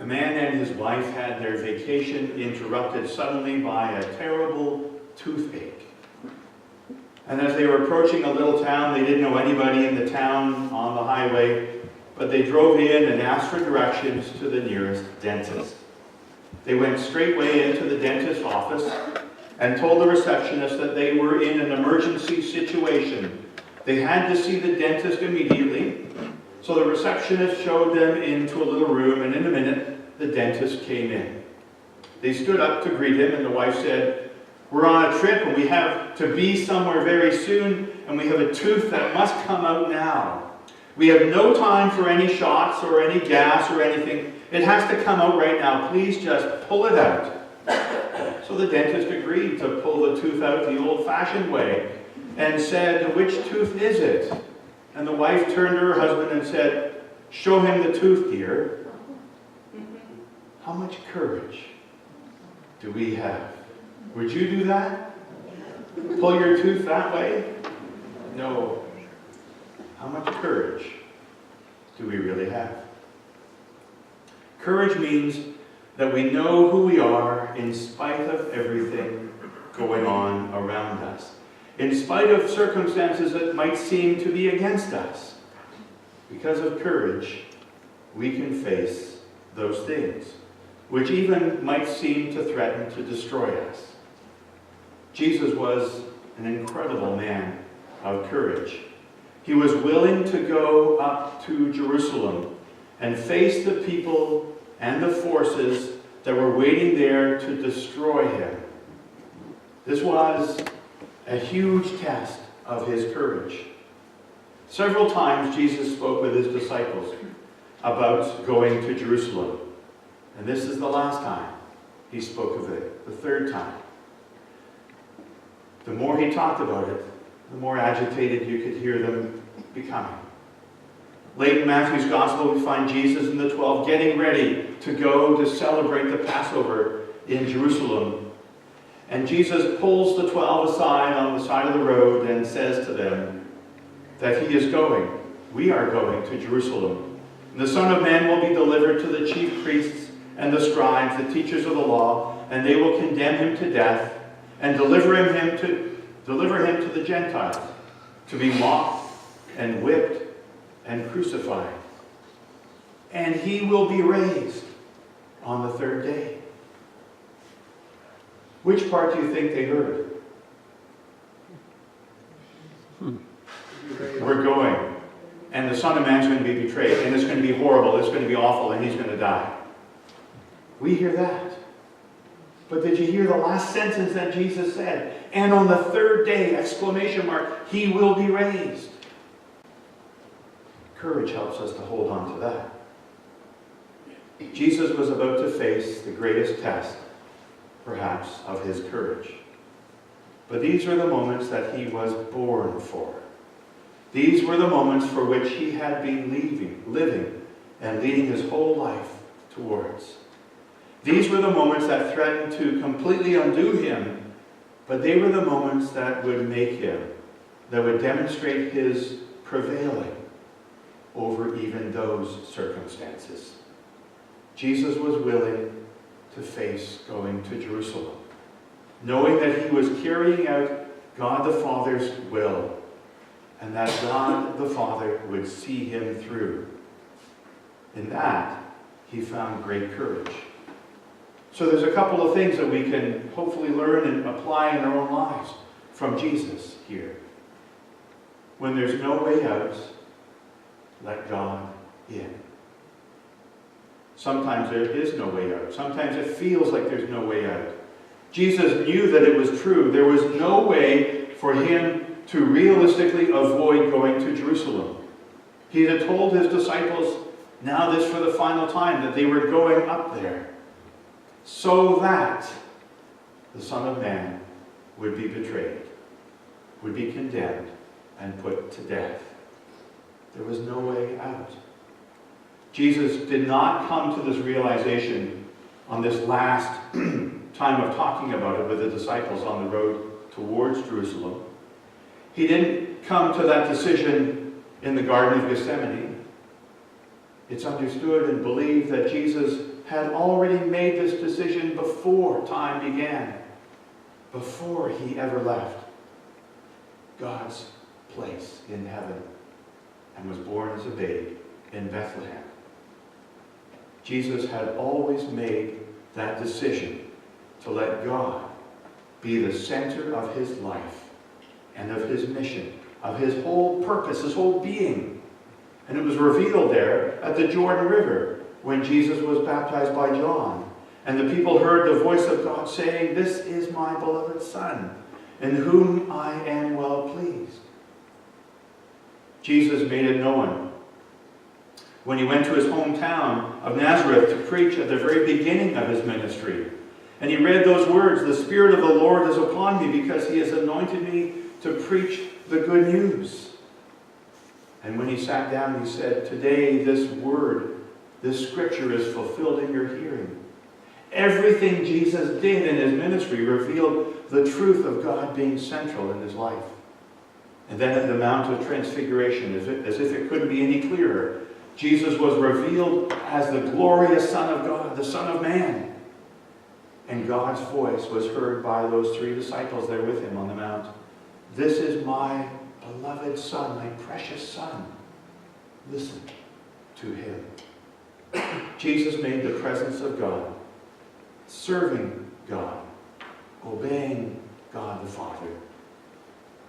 A man and his wife had their vacation interrupted suddenly by a terrible toothache. And as they were approaching a little town, they didn't know anybody in the town on the highway, but they drove in and asked for directions to the nearest dentist. They went straightway into the dentist's office and told the receptionist that they were in an emergency situation. They had to see the dentist immediately. So the receptionist showed them into a little room, and in a minute, the dentist came in. They stood up to greet him, and the wife said, "We're on a trip, and we have to be somewhere very soon, and we have a tooth that must come out now. We have no time for any shots or any gas or anything. It has to come out right now. Please just pull it out." So the dentist agreed to pull the tooth out the old-fashioned way and said, "Which tooth is it?" And the wife turned to her husband and said, "Show him the tooth, dear." How much courage do we have? Would you do that? Pull your tooth that way? No. How much courage do we really have? Courage means that we know who we are in spite of everything going on around us. In spite of circumstances that might seem to be against us. Because of courage, we can face those things, which even might seem to threaten to destroy us. Jesus was an incredible man of courage. He was willing to go up to Jerusalem and face the people and the forces that were waiting there to destroy him. This was a huge test of his courage. Several times Jesus spoke with his disciples about going to Jerusalem. And this is the last time he spoke of it, the third time. The more he talked about it, the more agitated you could hear them becoming. Late in Matthew's Gospel, we find Jesus and the 12 getting ready to go to celebrate the Passover in Jerusalem. And Jesus pulls the 12 aside on the side of the road and says to them that he is going. We are going to Jerusalem. And the Son of Man will be delivered to the chief priests and the scribes, the teachers of the law, and they will condemn him to death and deliver him to the Gentiles, to be mocked and whipped and crucified. And he will be raised on the third day. Which part do you think they heard? We're going. And the Son of Man is going to be betrayed. And it's going to be horrible. It's going to be awful. And he's going to die. We hear that. But did you hear the last sentence that Jesus said? And on the third day, exclamation mark, he will be raised. Courage helps us to hold on to that. Jesus was about to face the greatest test, perhaps, of his courage. But these were the moments that he was born for. These were the moments for which he had been living, and leading his whole life towards. These were the moments that threatened to completely undo him, but they were the moments that would make him, that would demonstrate his prevailing over even those circumstances. Jesus was willing to face going to Jerusalem, knowing that he was carrying out God the Father's will, and that God the Father would see him through. In that, he found great courage. So there's a couple of things that we can hopefully learn and apply in our own lives from Jesus here. When there's no way out, let God in. Sometimes there is no way out. Sometimes it feels like there's no way out. Jesus knew that it was true. There was no way for him to realistically avoid going to Jerusalem. He had told his disciples, now this for the final time, that they were going up there so that the Son of Man would be betrayed, would be condemned, and put to death. There was no way out. Jesus did not come to this realization on this last time of talking about it with the disciples on the road towards Jerusalem. He didn't come to that decision in the Garden of Gethsemane. It's understood and believed that Jesus had already made this decision before time began, before he ever left God's place in heaven and was born as a babe in Bethlehem. Jesus had always made that decision to let God be the center of his life and of his mission, of his whole purpose, his whole being. And it was revealed there at the Jordan River when Jesus was baptized by John. And the people heard the voice of God saying, "This is my beloved Son, in whom I am well pleased." Jesus made it known when he went to his hometown of Nazareth to preach at the very beginning of his ministry. And he read those words, "The Spirit of the Lord is upon me because he has anointed me to preach the good news." And when he sat down, he said, "Today this word, this scripture is fulfilled in your hearing." Everything Jesus did in his ministry revealed the truth of God being central in his life. And then at the Mount of Transfiguration, as if it couldn't be any clearer, Jesus was revealed as the glorious Son of God, the Son of Man. And God's voice was heard by those three disciples there with him on the mount. "This is my beloved Son, my precious Son. Listen to him." Jesus made the presence of God, serving God, obeying God the Father,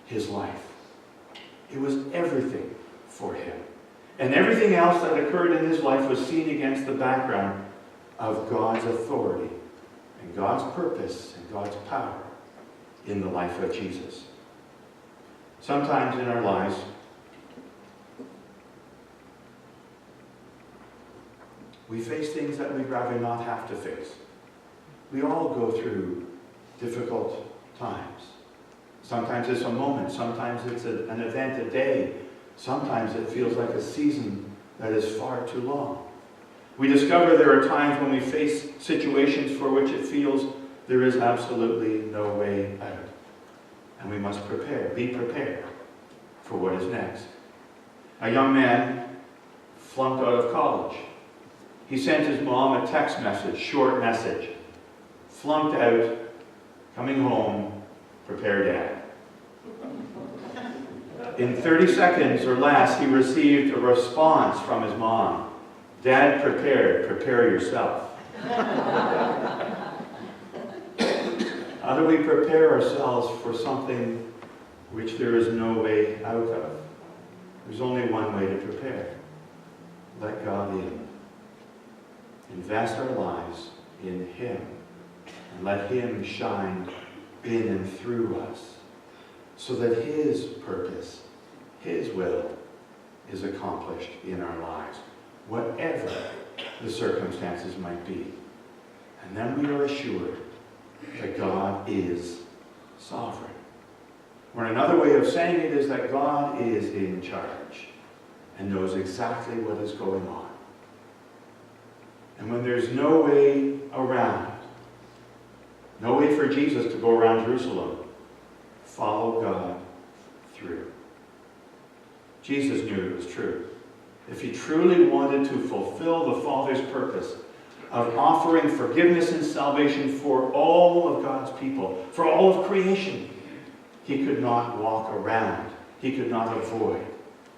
his life. It was everything for him. And everything else that occurred in his life was seen against the background of God's authority and God's purpose and God's power in the life of Jesus. Sometimes in our lives, we face things that we'd rather not have to face. We all go through difficult times. Sometimes it's a moment, sometimes it's an event, a day. Sometimes it feels like a season that is far too long. We discover there are times when we face situations for which it feels there is absolutely no way out. And we must be prepared for what is next. A young man flunked out of college. He sent his mom a text message, short message. Flunked out, coming home, prepare dad. In 30 seconds or less, he received a response from his mom. "Dad prepared, prepare yourself." How do we prepare ourselves for something which there is no way out of? There's only one way to prepare. Let God in. Invest our lives in him and let him shine in and through us so that his purpose, his will is accomplished in our lives, whatever the circumstances might be. And then we are assured that God is sovereign. Or another way of saying it is that God is in charge and knows exactly what is going on. And when there's no way around, no way for Jesus to go around Jerusalem, follow God through. Jesus knew it was true. If he truly wanted to fulfill the Father's purpose of offering forgiveness and salvation for all of God's people, for all of creation, he could not walk around. He could not avoid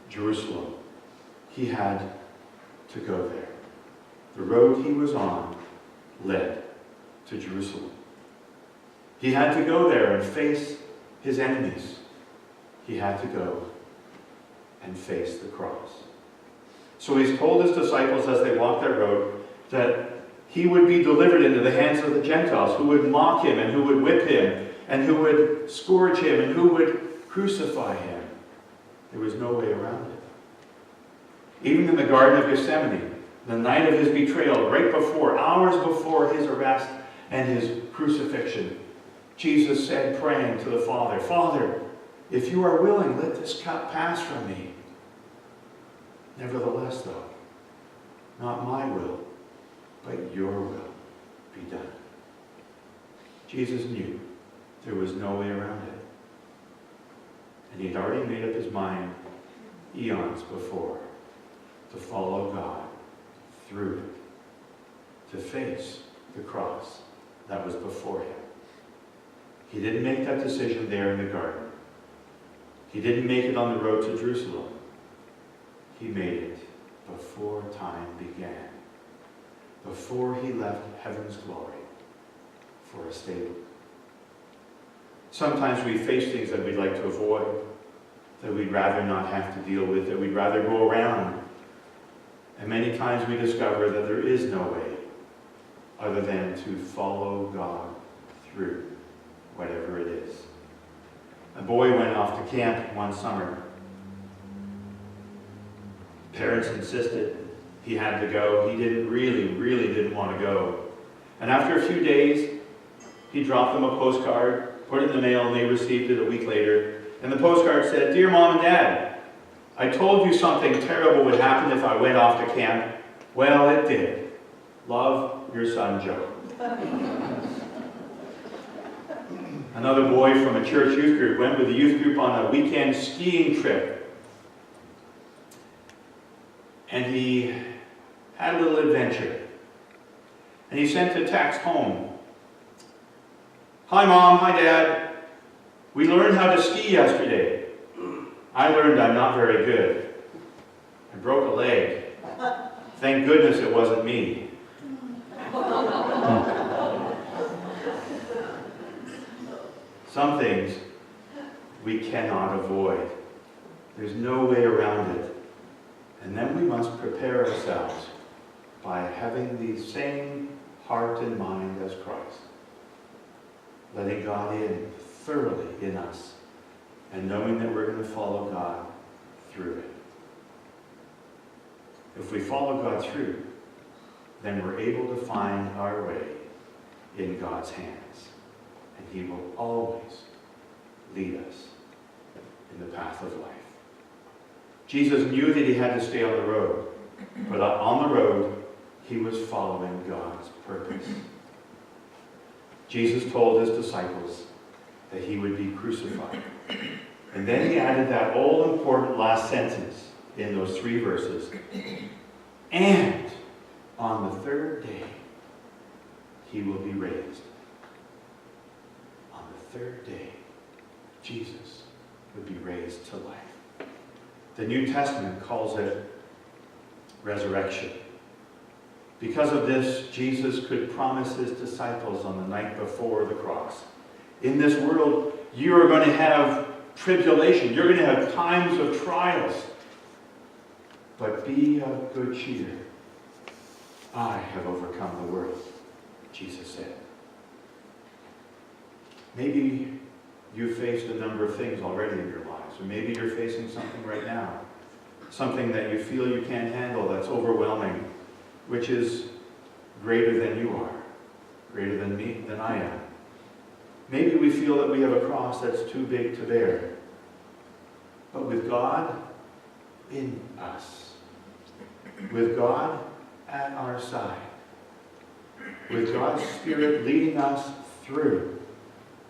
Jerusalem. He had to go there. The road he was on led to Jerusalem. He had to go there and face his enemies. He had to go and face the cross. So he's told his disciples as they walked that road that he would be delivered into the hands of the Gentiles, who would mock him and who would whip him and who would scourge him and who would crucify him. There was no way around it. Even in the Garden of Gethsemane, the night of his betrayal, right before, hours before his arrest and his crucifixion, Jesus said, praying to the Father, "Father, if you are willing, let this cup pass from me. Nevertheless, though, not my will, but your will be done." Jesus knew there was no way around it. And he had already made up his mind eons before to follow God through it, to face the cross that was before him. He didn't make that decision there in the garden. He didn't make it on the road to Jerusalem. He made it before time began, before he left heaven's glory for a stable. Sometimes we face things that we'd like to avoid, that we'd rather not have to deal with, that we'd rather go around. And many times we discover that there is no way other than to follow God through whatever it is. A boy went off to camp one summer. Parents insisted he had to go. He really didn't want to go. And after a few days, he dropped them a postcard, put it in the mail, and they received it a week later. And the postcard said, "Dear Mom and Dad, I told you something terrible would happen if I went off to camp. Well, it did. Love, your son, Joe." Another boy from a church youth group went with the youth group on a weekend skiing trip. And he had a little adventure. And he sent a text home. "Hi Mom, hi Dad. We learned how to ski yesterday. I learned I'm not very good. I broke a leg. Thank goodness it wasn't me." Some things we cannot avoid. There's no way around it. And then we must prepare ourselves by having the same heart and mind as Christ. Letting God in thoroughly in us and knowing that we're going to follow God through it. If we follow God through, then we're able to find our way in God's hands. And He will always lead us in the path of life. Jesus knew that He had to stay on the road, but on the road, He was following God's purpose. Jesus told His disciples that He would be crucified. And then He added that all-important last sentence in those 3 verses. And on the 3rd day, He will be raised. On the 3rd day, Jesus would be raised to life. The New Testament calls it resurrection. Because of this, Jesus could promise His disciples on the night before the cross, in this world, you are going to have tribulation. You're going to have times of trials. But be of good cheer. I have overcome the world, Jesus said. Maybe you've faced a number of things already in your lives, or maybe you're facing something right now. Something that you feel you can't handle, that's overwhelming, which is greater than you are, greater than me, than I am. Maybe we feel that we have a cross that's too big to bear. But with God in us, with God at our side, with God's Spirit leading us through,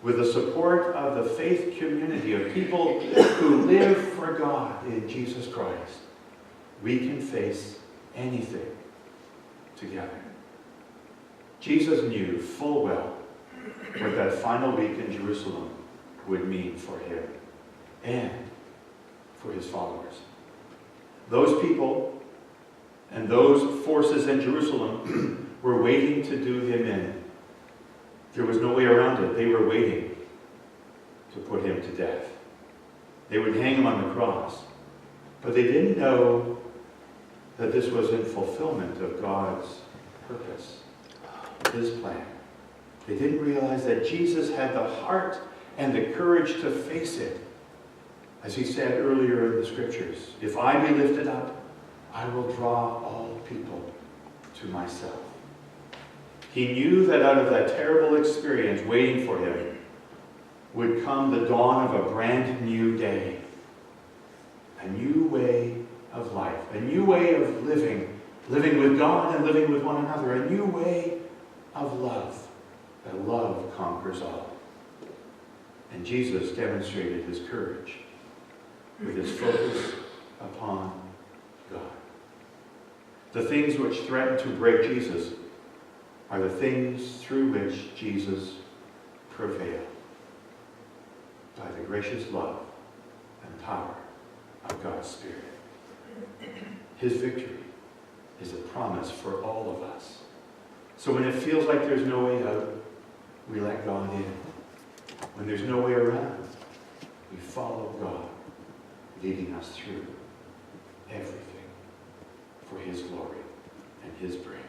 with the support of the faith community of people who live for God in Jesus Christ, we can face anything together. Jesus knew full well what that final week in Jerusalem would mean for Him and for His followers. Those people and those forces in Jerusalem were waiting to do Him in. There was no way around it. They were waiting to put Him to death. They would hang Him on the cross. But they didn't know that this was in fulfillment of God's purpose, His plan. They didn't realize that Jesus had the heart and the courage to face it. As He said earlier in the Scriptures, if I be lifted up, I will draw all people to myself. He knew that out of that terrible experience waiting for Him would come the dawn of a brand new day. A new way of life. A new way of living. Living with God and living with one another. A new way of love. That love conquers all. And Jesus demonstrated His courage with His focus upon God. The things which threatened to break Jesus are the things through which Jesus prevailed, by the gracious love and power of God's Spirit. His victory is a promise for all of us. So when it feels like there's no way out, we let God in. When there's no way around, we follow God, leading us through everything for His glory and His praise.